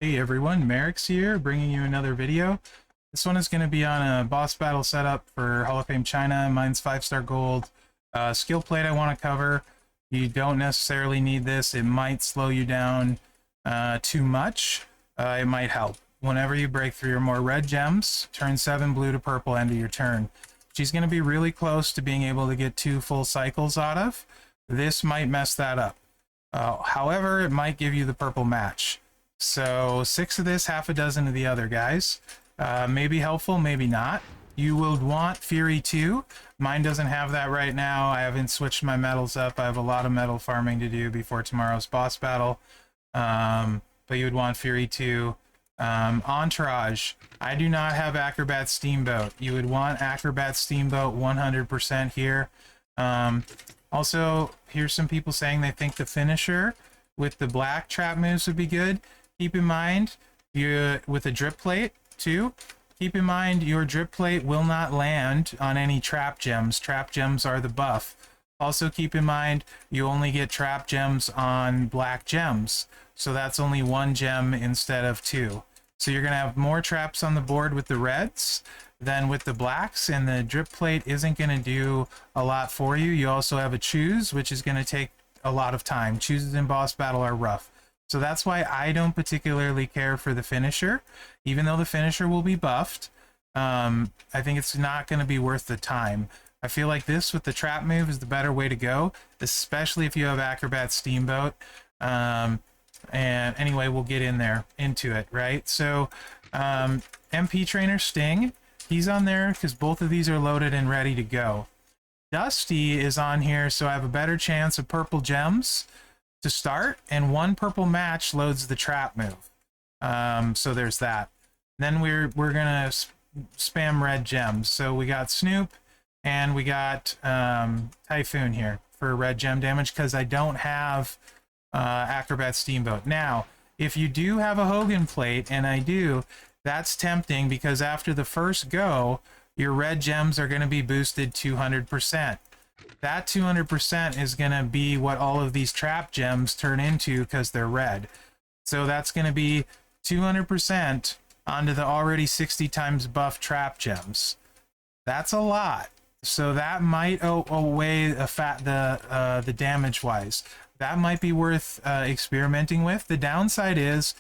Hey everyone, Mherex here, bringing you another video. This one is going to be on a boss battle setup for Hall of Fame Chyna. Mine's 5-star gold. Skill plate I want to cover. You don't necessarily need this. It might slow you down too much. It might help. Whenever you break 3 or more red gems, turn 7 blue to purple, end of your turn. She's going to be really close to being able to get 2 full cycles out of. This might mess that up. However, it might give you the purple match. So 6 of this, half a dozen of the other guys. Maybe helpful, maybe not. You will want Fury 2. Mine doesn't have that right now. I haven't switched my metals up. I have a lot of metal farming to do before tomorrow's boss battle. But you would want Fury 2. Entourage. I do not have Acrobat Steamboat. You would want Acrobat Steamboat 100% here. Also, here's some people saying they think the finisher with the black trap moves would be good. Keep in mind, with a drip plate too, keep in mind your drip plate will not land on any trap gems. Trap gems are the buff. Also keep in mind, you only get trap gems on black gems. So that's only 1 gem instead of 2. So you're going to have more traps on the board with the reds than with the blacks, and the drip plate isn't going to do a lot for you. You also have a choose, which is going to take a lot of time. Chooses in boss battle are rough. So that's why I don't particularly care for the finisher. Even though the finisher will be buffed, I think it's not going to be worth the time. I feel like this with the trap move is the better way to go, especially if you have Acrobat Steamboat. And anyway, we'll get into it, right? So MP Trainer Sting, he's on there because both of these are loaded and ready to go. Dusty is on here, so I have a better chance of purple gems to start, and 1 purple match loads the trap move. So there's that. Then we're gonna spam red gems. So we got Snoop and we got Typhoon here for red gem damage because I don't have Acrobat Steamboat. Now, if you do have a Hogan plate, and I do, that's tempting because after the first go, your red gems are going to be boosted 200%. That 200% is going to be what all of these trap gems turn into because they're red. So that's going to be 200% onto the already 60 times buff trap gems. That's a lot. So that might outweigh the damage wise. That might be worth experimenting with. The downside is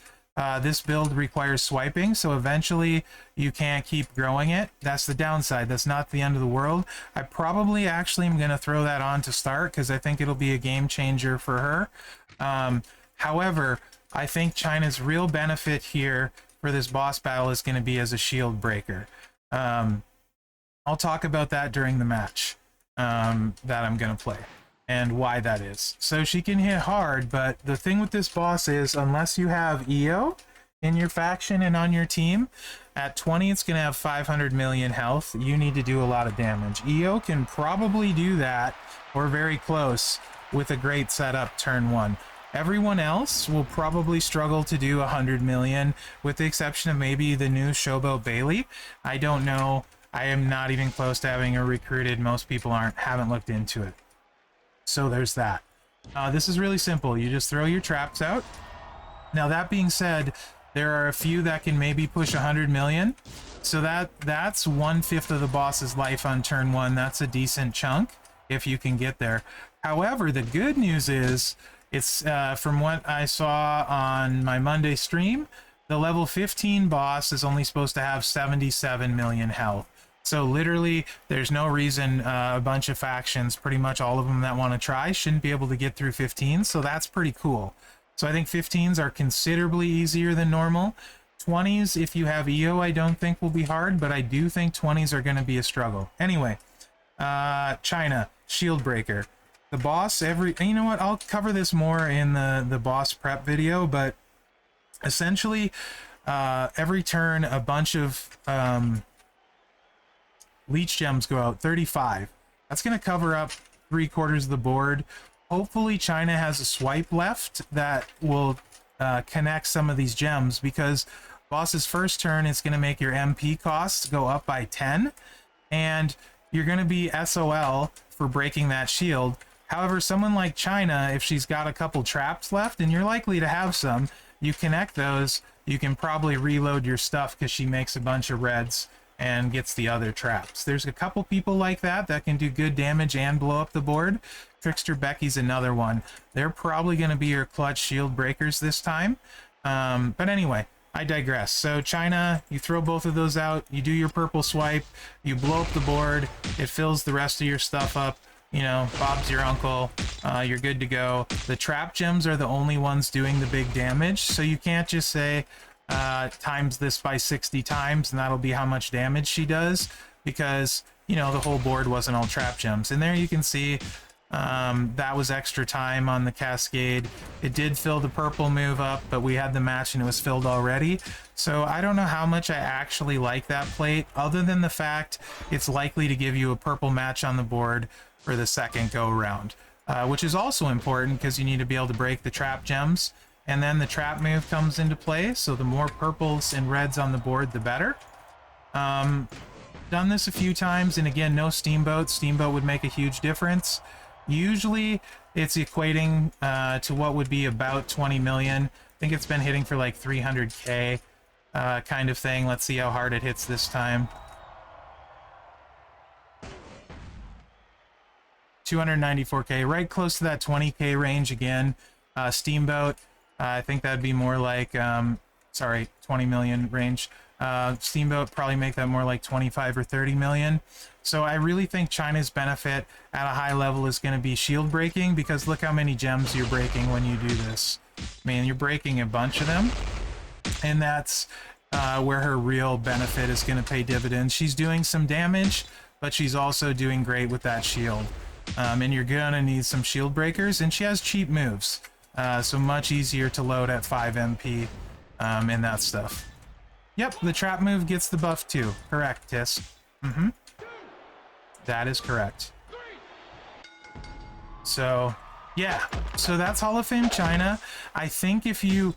this build requires swiping, so eventually you can't keep growing it. That's the downside. That's not the end of the world. I probably actually am going to throw that on to start because I think it'll be a game changer for her. However, I think Chyna's real benefit here for this boss battle is going to be as a shield breaker. I'll talk about that during the match that I'm going to play and why that is. So she can hit hard, but the thing with this boss is unless you have EO in your faction and on your team, at 20 it's going to have 500 million health. You need to do a lot of damage. EO can probably do that or very close with a great setup turn 1. Everyone else will probably struggle to do 100 million with the exception of maybe the new Showboat Bailey. I don't know. I am not even close to having her recruited. Most people haven't looked into it. So there's that. This is really simple. You just throw your traps out. Now that being said, there are a few that can maybe push 100 million. So that's 1/5 of the boss's life on turn 1. That's a decent chunk if you can get there. However, the good news is it's from what I saw on my Monday stream, the level 15 boss is only supposed to have 77 million health. So literally, there's no reason a bunch of factions, pretty much all of them that want to try, shouldn't be able to get through 15. So that's pretty cool. So I think 15s are considerably easier than normal. 20s, if you have EO, I don't think will be hard, but I do think 20s are going to be a struggle. Anyway, Chyna, Shield Breaker. The boss, you know what, I'll cover this more in the boss prep video, but essentially, every turn, a bunch of leech gems go out, 35. That's going to cover up 3/4 of the board. Hopefully Chyna has a swipe left that will connect some of these gems because boss's first turn is going to make your MP costs go up by 10 and you're going to be SOL for breaking that shield. However, someone like Chyna, if she's got a couple traps left, and you're likely to have some, you connect those you can probably reload your stuff because she makes a bunch of reds and gets the other traps. There's a couple people like that can do good damage and blow up the board. Trickster Becky's another one. They're probably going to be your clutch shield breakers this time. But anyway, I digress. So Chyna, you throw both of those out, you do your purple swipe, you blow up the board, it fills the rest of your stuff up. You know, Bob's your uncle, you're good to go. The trap gems are the only ones doing the big damage, so you can't just say times this by 60 times and that'll be how much damage she does, because, you know, the whole board wasn't all trap gems. And there you can see that was extra time on the cascade. It did fill the purple move up, but we had the match and it was filled already. So I don't know how much I actually like that plate, other than the fact it's likely to give you a purple match on the board for the second go around, which is also important because you need to be able to break the trap gems, and then the trap move comes into play, so the more purples and reds on the board the better. Done this a few times, and again, no steamboat. Steamboat would make a huge difference. Usually it's equating to what would be about 20 million. I think it's been hitting for like 300k kind of thing. Let's see how hard it hits this time. 294k, right close to that 20k range again. Steamboat, I think that'd be more like, sorry, 20 million range. Steamboat probably make that more like 25 or 30 million. So I really think Chyna's benefit at a high level is going to be shield breaking, because look how many gems you're breaking when you do this. I mean, you're breaking a bunch of them, and that's where her real benefit is going to pay dividends. She's doing some damage, but she's also doing great with that shield. And you're going to need some shield breakers, and she has cheap moves. So much easier to load at 5 MP and that stuff. Yep, the trap move gets the buff too. Correct, Tisk. That is correct. So, yeah. So that's Hall of Fame Chyna. I think if you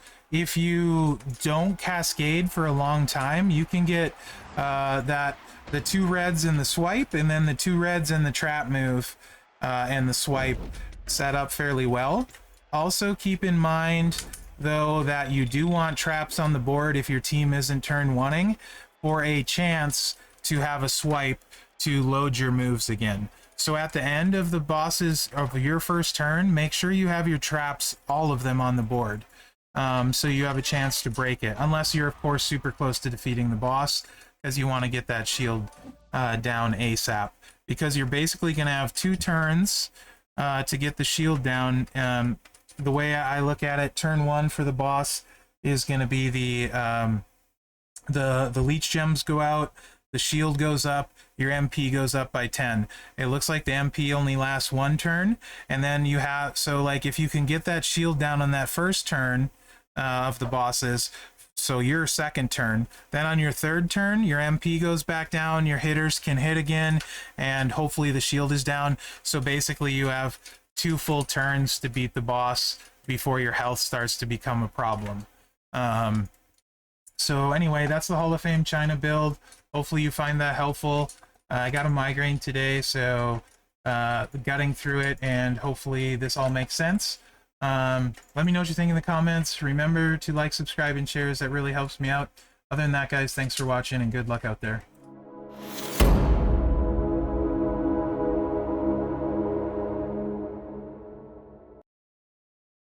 don't cascade for a long time, you can get the 2 reds in the swipe, and then the 2 reds in the trap move and the swipe set up fairly well. Also keep in mind, though, that you do want traps on the board if your team isn't turn one-ing, for a chance to have a swipe to load your moves again. So at the end of the bosses of your first turn, make sure you have your traps, all of them, on the board, so you have a chance to break it, unless you're of course super close to defeating the boss, because you want to get that shield down ASAP, because you're basically going to have 2 turns to get the shield down. The way I look at it, turn 1 for the boss is going to be the leech gems go out, the shield goes up, your MP goes up by 10. It looks like the MP only lasts 1 turn, and then you have, so like if you can get that shield down on that first turn of the bosses, so your second turn, then on your third turn your MP goes back down, your hitters can hit again, and hopefully the shield is down. So basically you have 2 full turns to beat the boss before your health starts to become a problem. So anyway, that's the Hall of Fame Chyna build. Hopefully you find that helpful. I got a migraine today, so gutting through it, and hopefully this all makes sense. Let me know what you think in the comments. Remember to like, subscribe, and share, as that really helps me out. Other than that, guys, thanks for watching, and good luck out there.